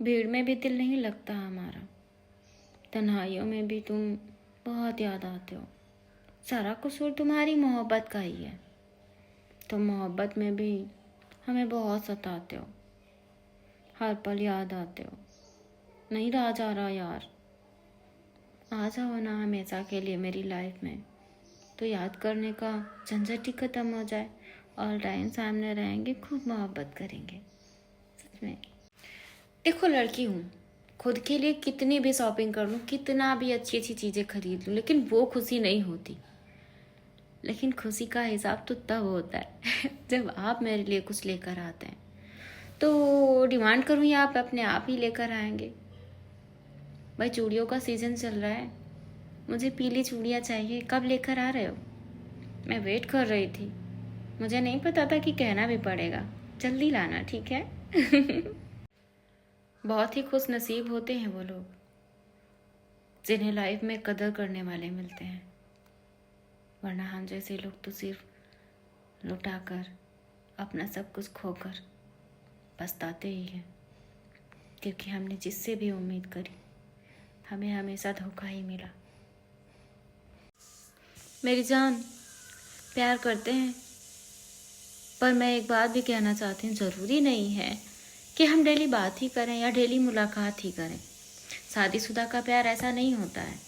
भीड़ में भी दिल नहीं लगता हमारा, तन्हाइयों में भी तुम बहुत याद आते हो। सारा कसूर तुम्हारी मोहब्बत का ही है। तुम मोहब्बत में भी हमें बहुत सताते हो, हर पल याद आते हो। नहीं रहा जा रहा यार, आ जाओ ना हमेशा के लिए मेरी लाइफ में, तो याद करने का झंझट ही खत्म हो जाए। ऑल टाइम सामने रहेंगे, खूब मोहब्बत करेंगे। सच में देखो, लड़की हूँ, खुद के लिए कितनी भी शॉपिंग कर लूँ, कितना भी अच्छी अच्छी चीज़ें खरीद लूँ, लेकिन वो खुशी नहीं होती। लेकिन खुशी का हिसाब तो तब होता है जब आप मेरे लिए कुछ लेकर आते हैं। तो डिमांड करूँ या आप अपने आप ही लेकर आएंगे? भाई, चूड़ियों का सीज़न चल रहा है, मुझे पीली चूड़ियाँ चाहिए, कब लेकर आ रहे हो? मैं वेट कर रही थी, मुझे नहीं पता था कि कहना भी पड़ेगा। जल्दी लाना, ठीक है? बहुत ही खुश नसीब होते हैं वो लोग जिन्हें लाइफ में कदर करने वाले मिलते हैं, वरना हम जैसे लोग तो सिर्फ लुटाकर, अपना सब कुछ खोकर पछताते ही हैं, क्योंकि हमने जिससे भी उम्मीद करी हमें हमेशा धोखा ही मिला। मेरी जान, प्यार करते हैं, पर मैं एक बात भी कहना चाहती हूँ, ज़रूरी नहीं है कि हम डेली बात ही करें या डेली मुलाकात ही करें। शादीशुदा का प्यार ऐसा नहीं होता है।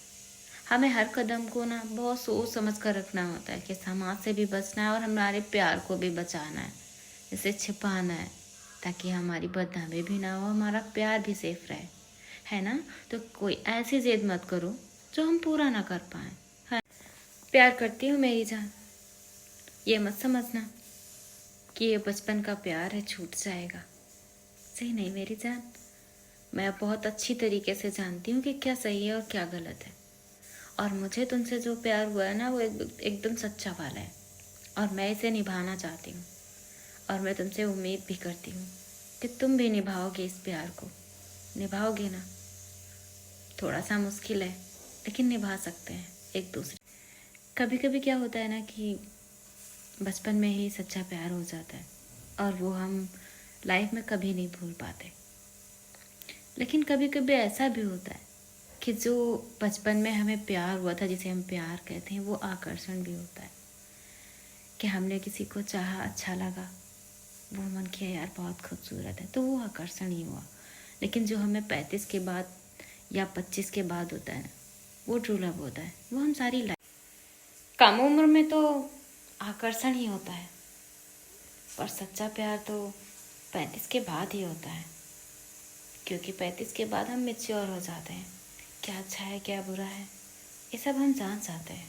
हमें हर कदम को ना बहुत सोच समझ कर रखना होता है कि समाज से भी बचना है और हमारे प्यार को भी बचाना है, इसे छिपाना है, ताकि हमारी बदनामी भी ना हो, हमारा प्यार भी सेफ रहे, है ना? तो कोई ऐसी जिद मत करो जो हम पूरा ना कर पाए। है, प्यार करती हूँ मेरी जान, ये मत समझना कि ये बचपन का प्यार है, छूट जाएगा। सही नहीं मेरी जान, मैं बहुत अच्छी तरीके से जानती हूँ कि क्या सही है और क्या गलत है। और मुझे तुमसे जो प्यार हुआ है ना, वो एकदम सच्चा वाला है, और मैं इसे निभाना चाहती हूँ। और मैं तुमसे उम्मीद भी करती हूँ कि तुम भी निभाओगे इस प्यार को। निभाओगे ना? थोड़ा सा मुश्किल है, लेकिन निभा सकते हैं एक दूसरे। कभी कभी क्या होता है ना कि बचपन में ही सच्चा प्यार हो जाता है, और वो हम लाइफ में कभी नहीं भूल पाते। लेकिन कभी कभी ऐसा भी होता है कि जो बचपन में हमें प्यार हुआ था, जिसे हम प्यार कहते हैं, वो आकर्षण भी होता है कि हमने किसी को चाहा, अच्छा लगा, वो मन किया यार बहुत खूबसूरत है, तो वो आकर्षण ही हुआ। लेकिन जो हमें 35 के बाद या 25 के बाद होता है ना, वो ट्रू लव होता है। वो हम सारी लाइफ, कम उम्र में तो आकर्षण ही होता है, पर सच्चा प्यार तो 35 के बाद ही होता है, क्योंकि 35 के बाद हम मैच्योर हो जाते हैं। क्या अच्छा है, क्या बुरा है, ये सब हम जान जाते हैं।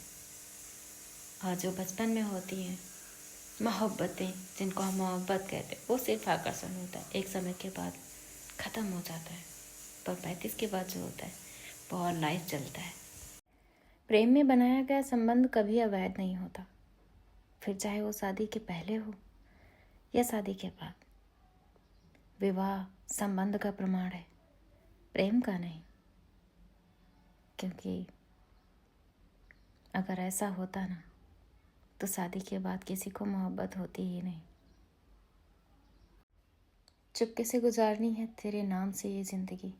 और जो बचपन में होती हैं मोहब्बतें, जिनको हम मोहब्बत कहते हैं, वो सिर्फ आकर्षण होता है, एक समय के बाद ख़त्म हो जाता है। पर 35 के बाद जो होता है वो और लाइफ चलता है। प्रेम में बनाया गया संबंध कभी अवैध नहीं होता, फिर चाहे वो शादी के पहले हो या शादी के बाद। विवाह संबंध का प्रमाण है, प्रेम का नहीं। क्योंकि अगर ऐसा होता ना, तो शादी के बाद किसी को मोहब्बत होती ही नहीं। चुपके से गुजारनी है तेरे नाम से ये ज़िंदगी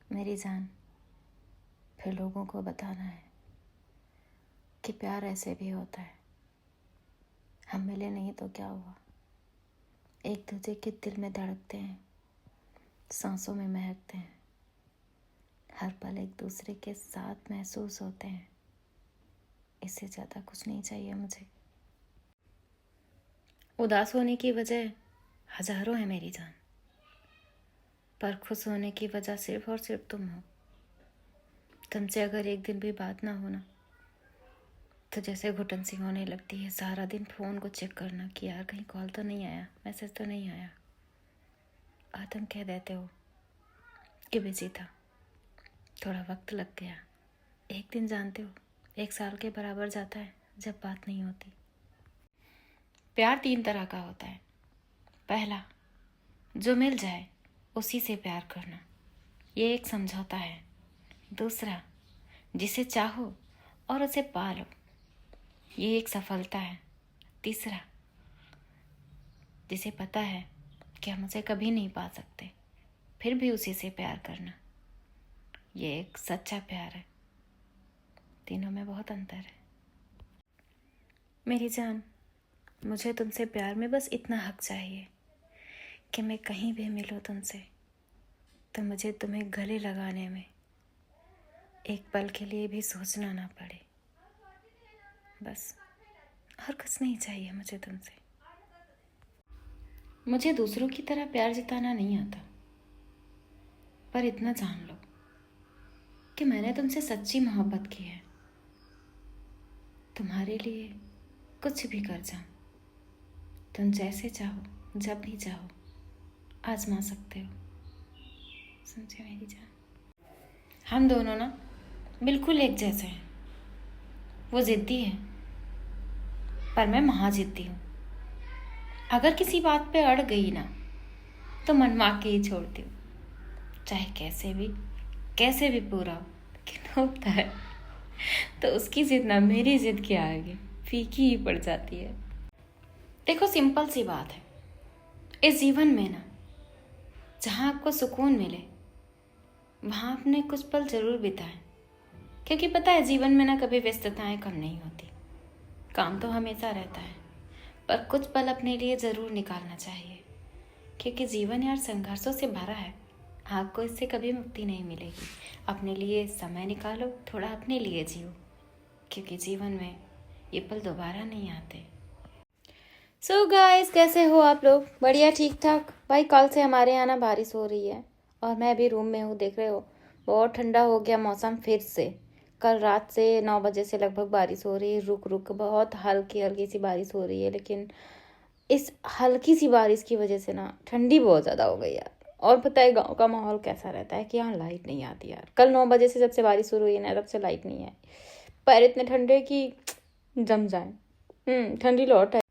मेरी जान, फिर लोगों को बताना है कि प्यार ऐसे भी होता है। हम मिले नहीं तो क्या हुआ, एक दूसरे के दिल में धड़कते हैं, सांसों में महकते हैं, हर पल एक दूसरे के साथ महसूस होते हैं। इससे ज़्यादा कुछ नहीं चाहिए मुझे। उदास होने की वजह हजारों है मेरी जान, पर खुश होने की वजह सिर्फ और सिर्फ तुम हो। तुमसे अगर एक दिन भी बात ना होना, तो जैसे घुटन सी होने लगती है। सारा दिन फ़ोन को चेक करना कि यार कहीं कॉल तो नहीं आया, मैसेज तो नहीं आया, और तुम कह देते हो कि बिजी था, थोड़ा वक्त लग गया। एक दिन जानते हो 1 साल के बराबर जाता है जब बात नहीं होती। प्यार 3 तरह का होता है। पहला, जो मिल जाए उसी से प्यार करना, ये एक समझौता है। दूसरा, जिसे चाहो और उसे पालो, ये एक सफलता है। तीसरा, जिसे पता है कि हम उसे कभी नहीं पा सकते, फिर भी उसी से प्यार करना, ये एक सच्चा प्यार है। तीनों में बहुत अंतर है। मेरी जान, मुझे तुमसे प्यार में बस इतना हक चाहिए कि मैं कहीं भी मिलूं तुमसे तो मुझे तुम्हें गले लगाने में एक पल के लिए भी सोचना ना पड़े। बस, और कुछ नहीं चाहिए मुझे तुमसे। मुझे दूसरों की तरह प्यार जताना नहीं आता, पर इतना जान लो कि मैंने तुमसे सच्ची मोहब्बत की है। तुम्हारे लिए कुछ भी कर जाऊं। तुम जैसे चाहो, जब भी चाहो आजमा सकते हो। समझे मेरी जान? हम दोनों ना बिल्कुल एक जैसे हैं। वो जिद्दी है पर मैं महाजिद्दी हूँ। अगर किसी बात पे अड़ गई ना तो मनवा के ही छोड़ती हूँ, चाहे कैसे भी पूरा हो। लेकिन होता है तो उसकी जिद ना मेरी जिद के आगे फीकी ही पड़ जाती है। देखो, सिंपल सी बात है, इस जीवन में ना जहाँ आपको सुकून मिले वहाँ अपने कुछ पल जरूर बिताएं, क्योंकि पता है जीवन में ना कभी व्यस्तताएं कम नहीं होती। काम तो हमेशा रहता है, पर कुछ पल अपने लिए ज़रूर निकालना चाहिए, क्योंकि जीवन यार संघर्षों से भरा है। आपको इससे कभी मुक्ति नहीं मिलेगी। अपने लिए समय निकालो, थोड़ा अपने लिए जियो, क्योंकि जीवन में ये पल दोबारा नहीं आते। सो गाइस, कैसे हो आप लोग? बढ़िया, ठीक ठाक। भाई कल से हमारे यहाँ ना बारिश हो रही है और मैं अभी रूम में हूँ, देख रहे हो। बहुत ठंडा हो गया मौसम फिर से। कल रात से 9 बजे से लगभग बारिश हो रही है, रुक रुक बहुत हल्की हल्की सी बारिश हो रही है। लेकिन इस हल्की सी बारिश की वजह से ना ठंडी बहुत ज़्यादा हो गई यार। और पता है गाँव का माहौल कैसा रहता है कि यहाँ लाइट नहीं आती यार। कल 9 बजे से जब से बारिश शुरू हुई ना तब से लाइट नहीं आई। पैर इतने ठंडे कि जम जाए। ठंडी लौट है।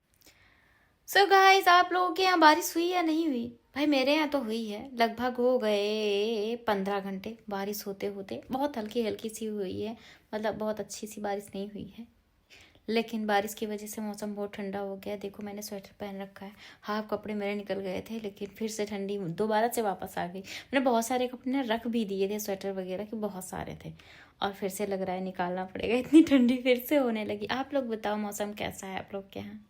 सो गाइस, आप लोगों के यहाँ बारिश हुई या नहीं हुई? भाई मेरे यहाँ तो हुई है। लगभग हो गए 15 घंटे बारिश होते होते। बहुत हल्की हल्की सी हुई है, मतलब बहुत अच्छी सी बारिश नहीं हुई है। लेकिन बारिश की वजह से मौसम बहुत ठंडा हो गया। देखो, मैंने स्वेटर पहन रखा है। हाफ कपड़े मेरे निकल गए थे, लेकिन फिर से ठंडी दोबारा से वापस आ गई। मैंने बहुत सारे कपड़े ना रख भी दिए थे, स्वेटर वगैरह के बहुत सारे थे, और फिर से लग रहा है निकालना पड़ेगा। इतनी ठंडी फिर से होने लगी। आप लोग बताओ, मौसम कैसा है आप लोग के यहाँ?